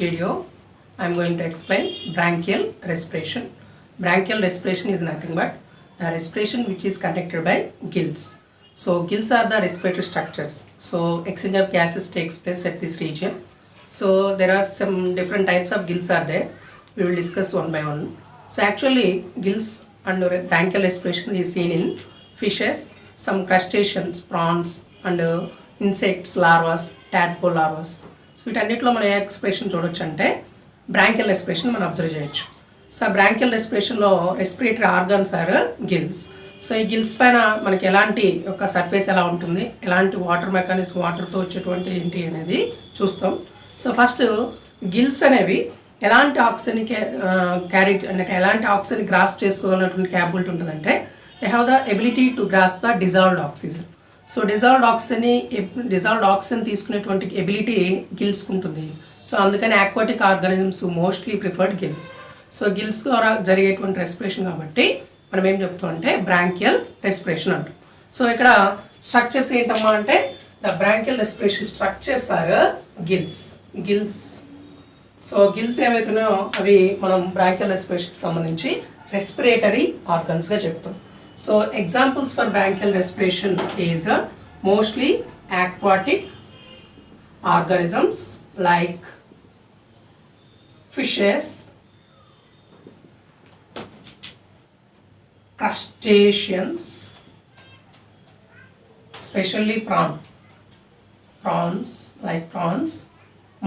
video, I am going to explain branchial respiration. Branchial respiration is nothing but the respiration which is conducted by gills. So gills are the respiratory structures. So exchange of gases takes place at this region. So there are some different types of gills are there. We will discuss one by one. So actually gills and branchial respiration is seen in fishes, some crustaceans, prawns and insects, larvas, tadpole larvas. వీటన్నిటిలో మనం ఏ expression చూడొచ్చు అంటే branchial respiration మనం observe చేయొచ్చు. So ఆ branchial రెస్పిరేషన్లో respiratory organs are gills. So ఈ gills పైన మనకి ఎలాంటి ఒక సర్ఫేస్ ఎలా ఉంటుంది, ఎలాంటి వాటర్ మెకానిజం, వాటర్తో వచ్చేటువంటి ఏంటి అనేది చూస్తాం. సో ఫస్ట్ గిల్స్ అనేవి ఎలాంటి ఆక్సిజన్ క్యారీ అంటే ఎలాంటి ఆక్సిజన్ గ్రాస్ప్ చేసుకోగలిగినటువంటి క్యాపబిలిటీ ఉంటుందంటే they have the ability to grasp the dissolved oxygen. So dissolved oxygen తీసుకునేటువంటి ఎబిలిటీ గిల్స్కి ఉంటుంది. సో అందుకని aquatic organisms mostly preferred gills. So gills ద్వారా జరిగేటువంటి రెస్పిరేషన్ కాబట్టి మనం ఏం చెప్తాం అంటే బ్రాంకియల్ రెస్పిరేషన్ అంటాం. సో ఇక్కడ స్ట్రక్చర్స్ ఏంటమ్మా అంటే the branchial respiration structures are gills. So gills ఏవైతున్నాయో అవి మనం బ్రాంకియల్ రెస్పిరేషన్కి సంబంధించి రెస్పిరేటరీ ఆర్గన్స్గా చెప్తాం. So examples for branchial respiration is mostly aquatic organisms like fishes, crustaceans, especially prawns,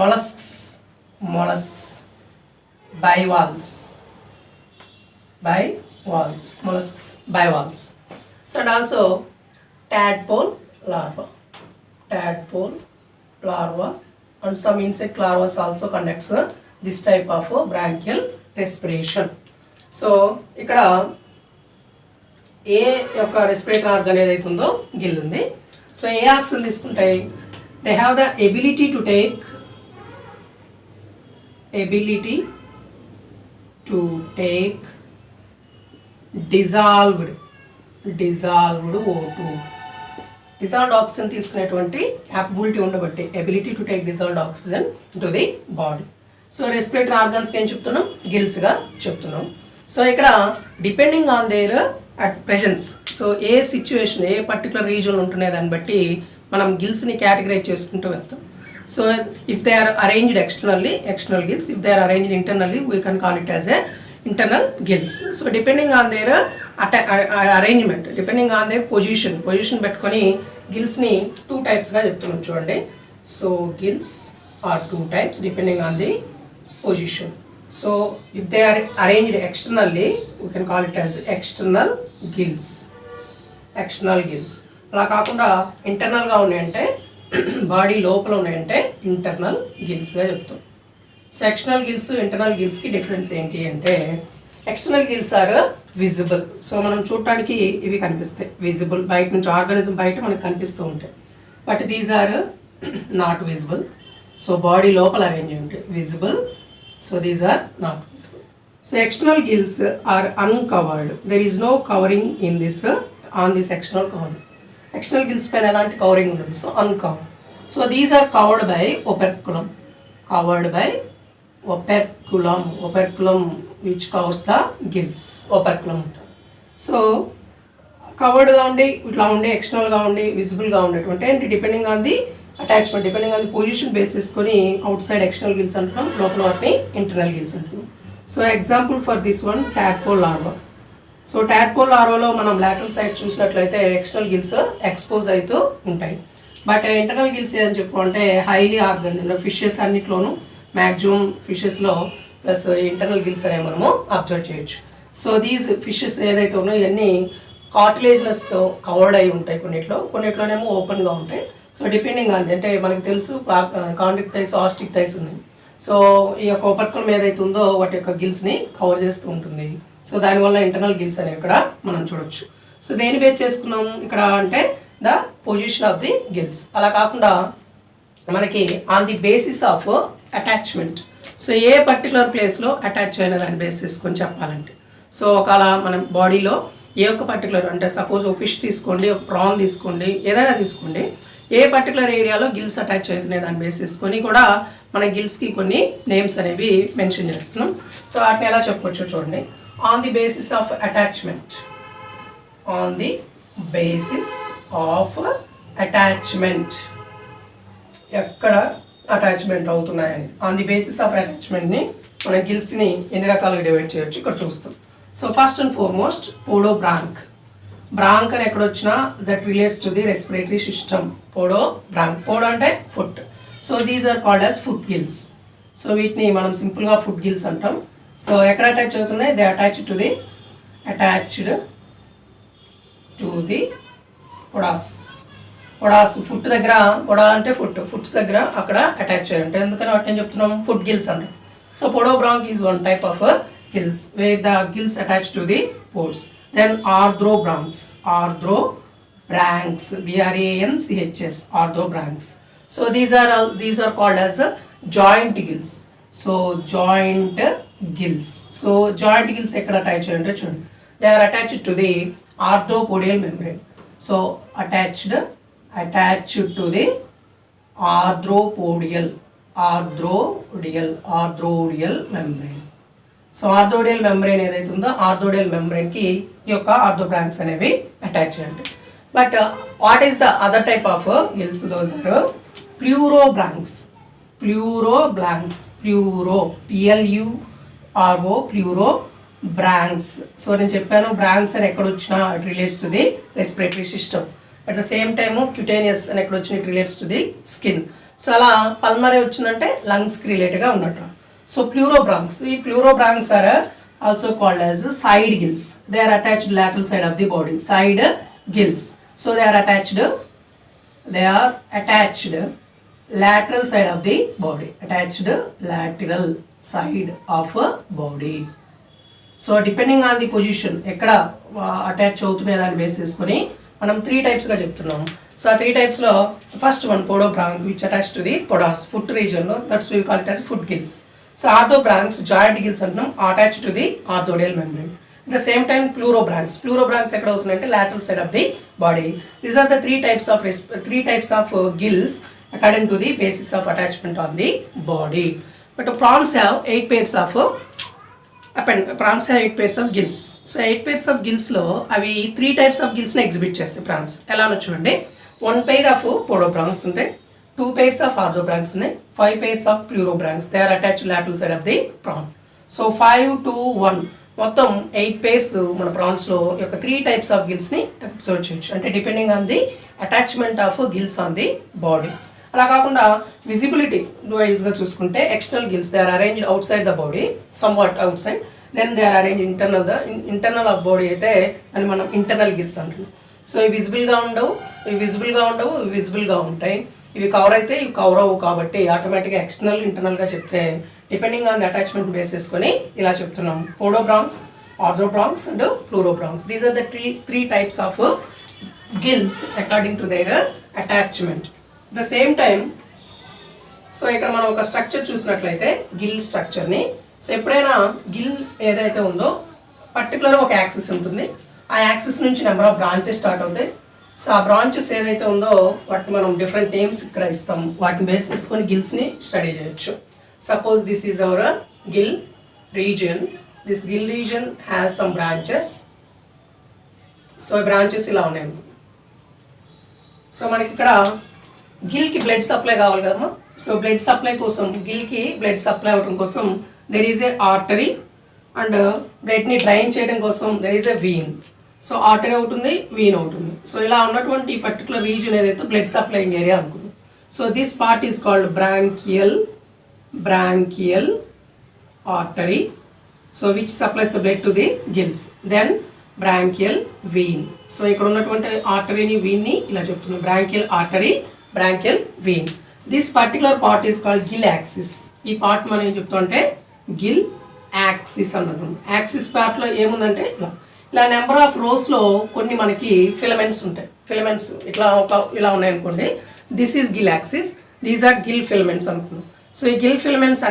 mollusks, bivalves, mollusks, bivalves. So and also tadpole larva and some insect larvae also conducts this type of branchial respiration. So ఇక్కడ ఏ యొక్క respiratory organ ఏదైతే ఉందో gill ఉంది. So ఏ oxygen తీసుకుంటాయి, they have the ability to take dissolved O2. Dissolved oxygen తీసుకునేటువంటి capability ఉండబట్టి ability to take dissolved oxygen to the body. So respiratory ఆర్గన్స్కి ఏం చెప్తున్నాం, గిల్స్గా చెప్తున్నాం. సో ఇక్కడ depending on their at presence, so ఏ సిచ్యువేషన్ ఏ పర్టికులర్ రీజన్ ఉంటున్నాయి దాన్ని బట్టి మనం గిల్స్ని కేటగరైజ్ చేసుకుంటూ వెళ్తాం. So if they are arranged external gills, if they are arranged internally we can call it as a internal gills. So depending on their arrangement, depending on their position పెట్టుకొని గిల్స్ని 2 typesగా చెప్తున్నాం చూడండి. So gills are 2 types depending on the position. So if they are arranged externally we can call it as external gills. అలా కాకుండా ఇంటర్నల్గా ఉన్నాయంటే body లోపల ఉన్నాయంటే ఇంటర్నల్ గిల్స్గా చెప్తాం. సో ఎక్స్టర్నల్ గిల్స్ ఇంటర్నల్ గిల్స్కి డిఫరెన్స్ ఏంటి అంటే external gills are visible. So మనం చూడటానికి ఇవి కనిపిస్తాయి, విజిబుల్, బయట నుంచి ఆర్గానిజం బయట మనకు కనిపిస్తూ ఉంటాయి. But these are not visible. So body లోపల అరేంజ్ అయి ఉంటాయి, visible. So these are not visible. So external gills are uncovered. There is no covering in this on this external covering. External gills పైన ఎలాంటి covering ఉండదు. So uncovered. So these are covered by operculum which covers the gills. operculum ఉంటుంది. So కవర్డ్గా ఉండి ఇట్లా ఉండి ఎక్స్టర్నల్గా ఉండి విజిబుల్గా ఉండేటువంటి అంటే depending on the attachment, depending on the position base చేసుకొని అవుట్ సైడ్ ఎక్స్టర్నల్ గిల్స్ అంటున్నాం, లోపల వాటిని ఇంటర్నల్ గిల్స్ అంటున్నాం. So example for this one tadpole larva. So tadpole larvaలో మనం లాటరల్ సైడ్ చూసినట్లయితే ఎక్స్టర్నల్ గిల్స్ ఎక్స్పోజ్ అవుతూ ఉంటాయి. బట్ ఇంటర్నల్ గిల్స్ ఏదని చెప్పు అంటే హైలీ ఆర్గన్ ఫిషెస్ అన్నిట్లోనూ మ్యాక్సిమం ఫిషెస్లో ప్లస్ ఇంటర్నల్ గిల్స్ అనేవి మనము అబ్జర్వ్ చేయొచ్చు. సో దీస్ ఫిషెస్ ఏదైతే ఉన్నాయో ఇవన్నీ కార్టిలేజ్నెస్తో కవర్డ్ అయి ఉంటాయి, కొన్నిట్లోనేమో ఓపెన్గా ఉంటాయి. సో డిపెండింగ్ ఆన్ అంటే మనకు తెలుసు కాంట్రిక్ థైస్, ఆస్టిక్ థైస్ ఉన్నాయి. సో ఈ యొక్క ఓపర్కులం ఏదైతే ఉందో వాటి యొక్క గిల్స్ని కవర్ చేస్తూ ఉంటుంది. సో దానివల్ల ఇంటర్నల్ గిల్స్ అనేవి ఇక్కడ మనం చూడొచ్చు. సో దేని బేస్ చేసుకున్నాం ఇక్కడ అంటే the position of the gills. అలా కాకుండా మనకి on the basis of attachment. So A particular ప్లేస్లో అటాచ్ అయిన దాన్ని బేస్ చేసుకొని చెప్పాలంటే సో ఒకవేళ మనం బాడీలో ఏ ఒక్క పర్టికులర్ అంటే సపోజ్ ఒక ఫిష్ తీసుకోండి, ఒక ప్రాన్ తీసుకోండి, ఏదైనా తీసుకోండి, ఏ పర్టికులర్ ఏరియాలో గిల్స్ అటాచ్ అవుతున్నాయి దాన్ని బేస్ చేసుకొని కూడా మన గిల్స్కి కొన్ని నేమ్స్ అనేవి మెన్షన్ చేస్తున్నాం. సో వాటిని ఎలా చెప్పొచ్చో చూడండి. On the basis of attachment, on the basis of attachment, ఎక్కడ అటాచ్మెంట్ అవుతున్నాయని, ఆన్ ది బేసిస్ ఆఫ్ అటాచ్మెంట్ని మన గిల్స్ని ఎన్ని రకాలుగా డివైడ్ చేయొచ్చు ఇక్కడ చూస్తాం. So first and foremost podobranch. Branch అని ఎక్కడ వచ్చినా that relates to the respiratory system. Podobranch, podo అంటే foot. So these are called as foot gills. So వీటిని మనం సింపుల్గా ఫుట్ గిల్స్ అంటాం. సో ఎక్కడ అటాచ్ అవుతున్నాయి? They attached to the podas. Podas foot దగ్గర, పొడా అంటే ఫుట్స్ దగ్గర అక్కడ అటాచ్ అయ్యి ఉంటాయి. ఎందుకని వాటిని చెప్తున్నాం? ఫుట్ గిల్స్ అంటాం. So podobranch is one type of gills where the gills attached to the pores. Then arthrobranchs, B-R-A-N-C-H-S, arthrobranchs. So these are called as joint gills. So joint gills. So joint gills ekkada attach ayunte chudandi. They are attached to the arthropodial membrane. So attached to the arthropodial membrane. So arthrodial membrane ఏదైతే ఉందో ఆర్థోడియల్ మెంబ్రెయిన్కి ఈ యొక్క ఆర్థోబ్రాంక్స్ అనేవి attach అయ్యండి. But what is the other type of gills? Those are pleurobranchs. Pleuro PLURO pleurobranchs. So నేను చెప్పాను branchs అని ఎక్కడ వచ్చినా it relates to the respiratory system. At the same time cutaneous అని ఎక్కడ వచ్చినా it relates to the skin. So అలా pulmonary వచ్చిందంటే లంగ్స్కి రిలేటెడ్గా ఉన్నట్టు. So pleurobranchs, pleurobranchs are also called as side gills. They are attached lateral side of the body. Side gills. So they are attached lateral side of the body. Attached lateral side of body. So depending on the position, ekkada attach అవుతున్నాయి దాన్ని base చేసుకొని మనం 3 టైప్స్గా చెప్తున్నాం. So ఆ 3 టైప్స్లో first one podobranch which attached to the podas, foot region. That's why we call it as foot gills. So arthrobranchs, joint gills అంటున్నాం, attached to the arthodial membrane. At the same time pleurobranchs ఎక్కడ అవుతున్నాయంటే lateral side of the body. These are the three types of gills according to the basis of attachment on the body. But prawns have 8 pairs of gills. So 8 pairs of gills లో అవి 3 types of gills ని exhibit చేస్తాయి prawns. ఎలానో చూడండి. 1 pair of podobranchs ఉంటాయి, 2 pairs of arthrobranchs ఉన్నాయి, 5 pairs of pleurobranchs. They are attached lateral side of the prawn. So 5, 2, 1 మొత్తం 8 pairs మన ప్రాన్స్లో యొక్క 3 types of gillsని అబ్జర్వ్ చేయొచ్చు. అంటే depending on the attachment of gills on the body. అలా కాకుండా visibility వైజ్గా చూసుకుంటే external gills they are arranged outside the body, somewhat outside. Then they are arrange internal of body అయితే అని మనం internal gills అంటున్నాం. So ఇవి విజిబుల్గా ఉండవు, ఇవి విజిబుల్గా ఉంటాయి. ఇవి కవర్ అయితే ఇవి కవర్ అవ్వు కాబట్టి ఆటోమేటిక్గా ఎక్స్టర్నల్ ఇంటర్నల్గా చెప్తే depending on the attachment base చేసుకొని ఇలా చెప్తున్నాం. podobranchs, arthrobranchs and pleurobranchs. These are the three types of gills according to their attachment. The same time so ఇక్కడ మనం ఒక స్ట్రక్చర్ చూసినట్లయితే గిల్ స్ట్రక్చర్ని. సో ఎప్పుడైనా గిల్ ఏదైతే ఉందో పర్టికులర్ ఒక యాక్సిస్ ఉంటుంది, ఆ యాక్సిస్ నుంచి నెంబర్ ఆఫ్ బ్రాంచెస్ స్టార్ట్ అవుతాయి. సో ఆ బ్రాంచెస్ ఏదైతే ఉందో వాటిని మనం డిఫరెంట్ నేమ్స్ ఇక్కడ ఇస్తాం. వాటిని బేస్ చేసుకొని గిల్స్ని స్టడీ చేయొచ్చు. Suppose this is our Gill region. This Gill region has some branches. So branches ఇలా ఉన్నాయి. సో మనకి ఇక్కడ గిల్కి బ్లడ్ సప్లై కావాలి కదమ్మా. సో బ్లడ్ సప్లై కోసం, గిల్కి బ్లడ్ సప్లై అవ్వడం కోసం there is a artery and బ్లడ్ని డ్రైన్ చేయడం కోసం there is a vein. So artery అవుతుంది, వీన్ అవుతుంది. సో ఇలా ఉన్నటువంటి పర్టికులర్ రీజన్ ఏదైతే బ్లడ్ సప్లైయింగ్ ఏరియా అనుకుంది. So this part is called branchial artery. So which supplies the blood to the gills. Then branchial vein. So ఇక్కడ ఉన్నటువంటి ఆర్టరీని వీన్ని ఇలా చెప్తున్నాం, branchial artery, branchial vein. This particular part is called gill axis. ఈ part మనం ఏం చెప్తామంటే గిల్ యాక్సిస్ అన్నట్టు. యాక్సిస్ పార్ట్లో ఏముందంటే ఇలా నెంబర్ ఆఫ్ రోస్లో కొన్ని మనకి ఫిలమెంట్స్ ఉంటాయి. ఫిలమెంట్స్ ఇలా ఉన్నాయనుకోండి. This is gill axis, these are gill filaments అనుకున్నాం. సో ఈ గిల్ ఫిలమెంట్స్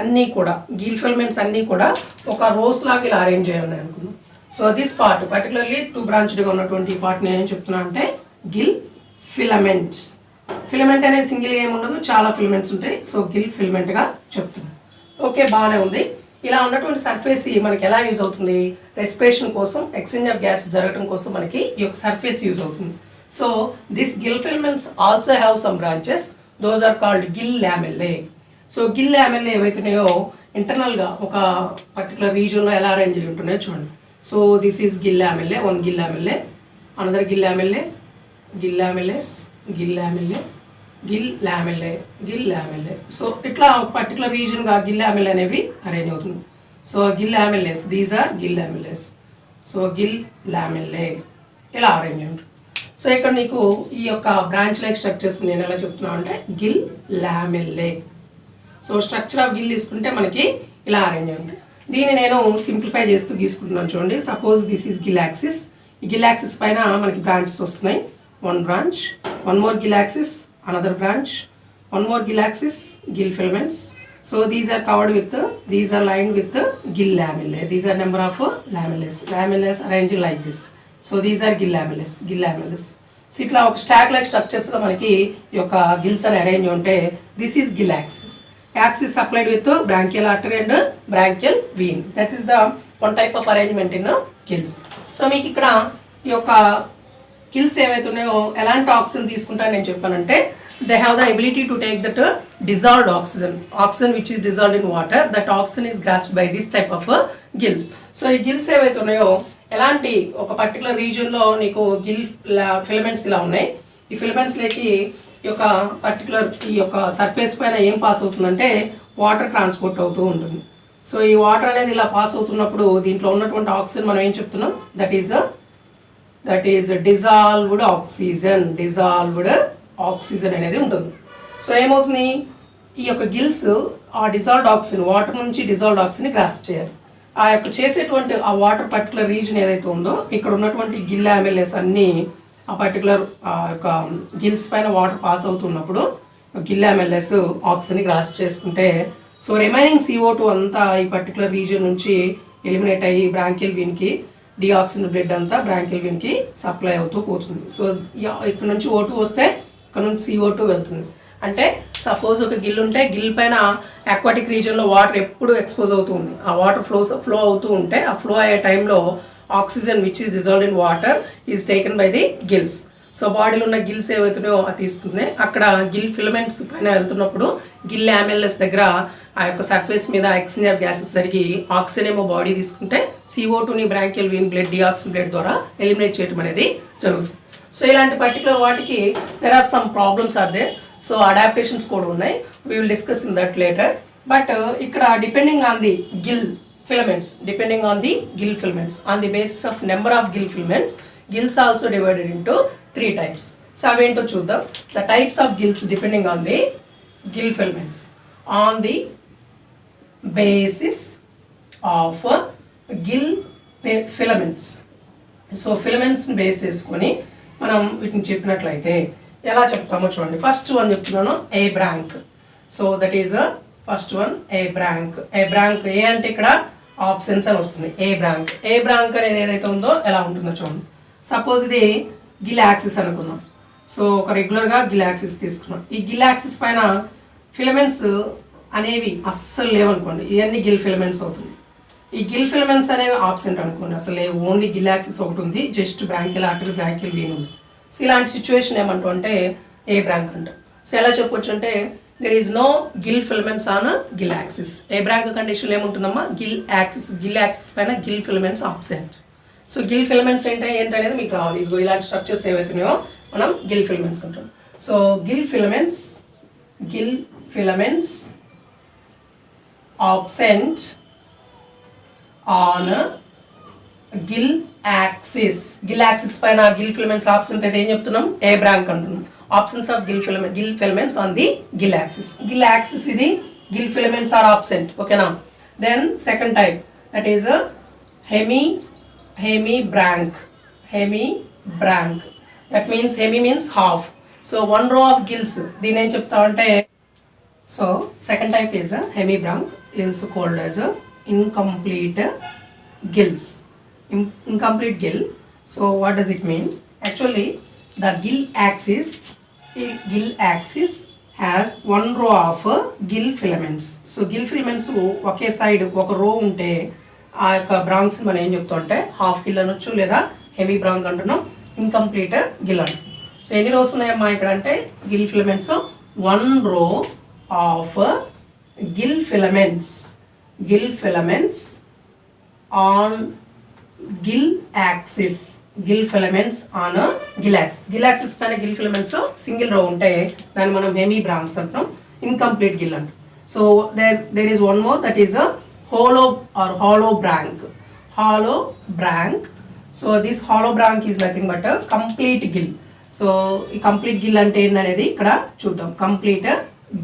అన్నీ కూడా ఒక రోస్ లాగా ఇలా అరేంజ్ అయ్యి ఉన్నాయి అనుకున్నాం. సో దిస్ పార్ట్ పర్టికులర్లీ 2 బ్రాంచ్డ్గా ఉన్నటువంటి ఈ పార్ట్ని ఏం చెప్తున్నా అంటే గిల్ ఫిలమెంట్స్. ఫిలమెంట్ అనేది సింగిల్ ఏమి ఉండదు, చాలా ఫిలమెంట్స్ ఉంటాయి. సో గిల్ ఫిలమెంట్గా చెప్తున్నాం. ఓకే, బాగానే ఉంది. ఇలా ఉన్నటువంటి సర్ఫేస్ మనకి ఎలా యూజ్ అవుతుంది? రెస్పిరేషన్ కోసం, ఎక్స్చేంజ్ ఆఫ్ గ్యాస్ జరగడం కోసం మనకి ఈ యొక్క సర్ఫేస్ యూజ్ అవుతుంది. So this gill filaments also have some branches, those are called gill lamellae. So gill lamellae ఏవైతున్నాయో ఇంటర్నల్గా ఒక పర్టికులర్ రీజియన్లో ఎలా అరేంజ్ అయి ఉంటున్నాయో చూడండి. So this is gill lamellae, one gill lamellae, another gill lamellae, gill lamellas, gill lamellae, gill lamellae, gill lamellae. So ఇట్లా ఒక particular రీజియన్గా గిల్ లామెల్లే అనేవి అరేంజ్ అవుతుంది. So gill lamellas, these are gill lamellas. So gill lamellae ఇలా arrange అయి ఉంటుంది. So ఇక్కడ నీకు ఈ యొక్క బ్రాంచ్ లైక్ స్ట్రక్చర్స్ నేను ఎలా చెప్తున్నా అంటే Gill lamellae. So structure of Gill తీసుకుంటే మనకి ఇలా అరేంజ్ అయి ఉంటుంది. దీన్ని నేను సింప్లిఫై చేస్తూ గీసుకుంటున్నాను చూడండి. Suppose this is gill axis. ఈ గిల్ యాక్సిస్ పైన మనకి బ్రాంచెస్ వస్తున్నాయి. One branch, one more Gill axis, another branch, one more gill axis, gill filaments. So these are covered with, these are lined with gill lamellae. These are number of lamelles arranged like this. So these are gill lamelles. So itla oka stack like structures ga manaki ee oka gills ani arrange unte this is gill axis. Axis supplied with branchial artery and branchial vein. That is the one type of arrangement in gills. So meeku ikkada ee oka gills ఏవైతే ఉన్నాయో ఎలాంటి oxygen తీసుకుంటారని నేను చెప్పానంటే they have the ability to take that dissolved oxygen which is dissolved in water. That oxygen is grasped by this type of gills. So ఈ gills ఏవైతే ఉన్నాయో ఎలాంటి ఒక పర్టికులర్ రీజియన్లో నీకు గిల్ ఫిలమెంట్స్ ఇలా ఉన్నాయి. ఈ ఫిలమెంట్స్లోకి ఈ యొక్క పర్టికులర్ ఈ యొక్క సర్ఫేస్ పైన ఏం పాస్ అవుతుందంటే వాటర్ ట్రాన్స్పోర్ట్ అవుతూ ఉంటుంది. సో ఈ వాటర్ అనేది ఇలా పాస్ అవుతున్నప్పుడు దీంట్లో ఉన్నటువంటి ఆక్సిజన్ మనం ఏం చెప్తున్నాం? దట్ ఈజ్ డిజాల్వ్డ్ ఆక్సిజన్ అనేది ఉంటుంది. సో ఏమవుతుంది? ఈ యొక్క గిల్స్ ఆ డిజాల్వ్డ్ ఆక్సిజన్, వాటర్ నుంచి డిజాల్వ్డ్ ఆక్సిజన్ గ్రాస్ప్ చేయాలి. ఆ యొక్క చేసేటువంటి ఆ వాటర్ పర్టికులర్ రీజన్ ఏదైతే ఉందో ఇక్కడ ఉన్నటువంటి గిల్ లామెల్లెస్ అన్నీ ఆ పర్టికులర్ యొక్క గిల్స్ పైన వాటర్ పాస్ అవుతున్నప్పుడు గిల్ లామెల్లెస్ ఆక్సిజన్ గ్రాస్ప్ చేసుకుంటే సో రిమైనింగ్ CO2 అంతా ఈ పర్టికులర్ రీజన్ నుంచి ఎలిమినేట్ అయ్యి బ్రాంకియల్ వీన్కి డిఆక్సిజన్ బ్లడ్ అంతా బ్రాంకియల్ వీన్కి సప్లై అవుతూ పోతుంది. సో ఇక్కడ నుంచి O2 వస్తే ఇక్కడ నుంచి CO2 వెళ్తుంది. అంటే సపోజ్ ఒక గిల్ ఉంటే గిల్ పైన అక్వాటిక్ రీజన్లో వాటర్ ఎప్పుడు ఎక్స్పోజ్ అవుతూ ఉంది. ఆ వాటర్ ఫ్లో అవుతూ ఉంటే ఆ ఫ్లో అయ్యే టైంలో oxygen which is dissolved in water is taken by the gills. So బాడీలో ఉన్న గిల్స్ ఏవైతున్నాయో అది తీసుకుంటున్నాయి. అక్కడ గిల్ ఫిలమెంట్స్ పైన వెళ్తున్నప్పుడు గిల్ లామెల్లెస్ దగ్గర ఆ యొక్క సర్ఫేస్ మీద ఎక్స్చేంజ్ ఆఫ్ గ్యాసెస్ జరిగి ఆక్సిజన్ ఏమో బాడీ తీసుకుంటే CO2ని branchial vein blood deoxygen blood ద్వారా ఎలిమినేట్ చేయడం అనేది జరుగుతుంది. సో ఇలాంటి పర్టికులర్ వాటికి there are some problems are they. So adaptations కూడా ఉన్నాయి. We will discuss in that later. But ఇక్కడ depending on the gill filaments, depending on the gill filaments, on the basis of number of gill filaments, gills also divided into 3 types. So avento chuddam. The types of gills depending on the gill filaments on the basis of gill filaments. So filaments ని base చేసుకొని మనం వీటిని చెప్పినట్లయితే ఎలా చెప్తామో చూడండి. First one చెప్తున్నాను abranch. So that is first one abranch. Abranch a అంటే ఇక్కడ ఆప్షన్స్ అని వస్తుంది. ఏ బ్రాంక్ అనేది ఏదైతే ఉందో ఎలా ఉంటుందో చూడండి. సపోజ్ ఇది గిల్ యాక్సిస్ అనుకుందాం. సో ఒక రెగ్యులర్గా గిల్ యాక్సిస్ తీసుకున్నాం. ఈ గిల్ యాక్సిస్ పైన ఫిలమెంట్స్ అనేవి అస్సలు లేవనుకోండి, ఇవన్నీ గిల్ ఫిలమెంట్స్ అవుతుంది. ఈ గిల్ ఫిలమెంట్స్ అనేవి ఆబ్సెంట్ అనుకోండి, అసలు లేవు, ఓన్లీ గిల్ యాక్సిస్ ఒకటి ఉంది, just branchial artery branchial vein ఉంది. సో ఇలాంటి సిచ్యువేషన్ ఏమంటాం అంటే ఏ బ్రాంక్ అంటాం. సో ఎలా చెప్పొచ్చు అంటే there is no gill filaments on a gill axis. A branch condition ఏముంటుందమ్మా? gill axis పైన gill filaments absent. So gill filaments ఏంటనేది మీకు రావాలి. ఇదిగో ఇలాంటి స్ట్రక్చర్స్ ఏవైతున్నాయో మనం gill filaments అంటాం. So gill filaments absent on gill axis పైన gill filaments absent అయితే ఏం చెప్తున్నాం? ఏ బ్రాంక్ అంటున్నాం. Absence of gill filaments on the gill axis. Gill axis idi gill filaments are absent. Okay now. Then second type, that is a hemibranch. That means hemi means half. So one row of gills. Deen em chepta ante. So second type is a hemibranch, also called as a incomplete gills. Incomplete gill. So what does it mean? Actually the gill axis gill axis has one row of gill filaments. So Gill filaments okay side ఒక రో ఉంటే ఆ యొక్క Bronx మనం ఏం చెప్తాం అంటే half gill అనొచ్చు లేదా హెమీ బ్రాంక్ అంటున్నాం, ఇన్కంప్లీట్ గిల్ అంటాం. సో ఎన్ని రోస్ ఉన్నాయమ్మా ఇక్కడ అంటే gill filaments, one row of gill filaments on gill axis. Gill filaments on gill axis. Gill axis పైన గిల్ ఫిలమెంట్స్ సింగిల్ రో ఉంటే దాన్ని మనం హెమీ బ్రాంక్స్ అంటాం, ఇన్కంప్లీట్ గిల్ అంటాం. So there is one more, that is a hollow branch. So this hollow branch is nothing but a complete gill. So ఈ complete gill అంటే ఏంటనేది ఇక్కడ చూద్దాం. Complete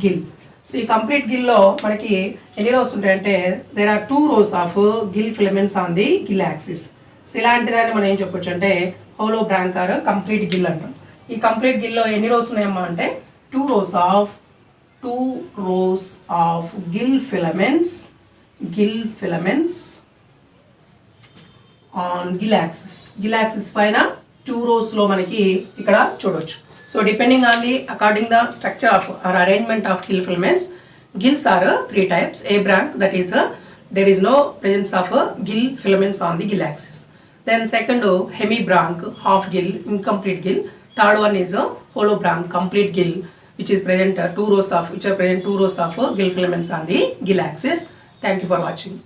gill. సో ఈ కంప్లీట్ గిల్లో మనకి ఎన్ని రోస్ ఉంటాయంటే there are 2 rows of gill filaments on the gill axis. So ఇలాంటి దాన్ని మనం ఏం చెప్పొచ్చు అంటే holobranch or complete gill అంటాం. ఈ కంప్లీట్ గిల్లో ఎన్ని రోస్ ఉన్నాయమ్మా అంటే 2 rows of gill filaments on gill axis. Gill axis పైన 2 rows లో మనకి ఇక్కడ చూడవచ్చు. So depending on the according the structure of or arrangement of gill filaments, gills are 3 types. A branch, that is there is no presence of gill filaments on the gill axis. Then second, hemibranch, half gill, incomplete gill. Third one is hollow branch, complete gill, which is present 2 rows of gill filaments on the gill axis. Thank you for watching.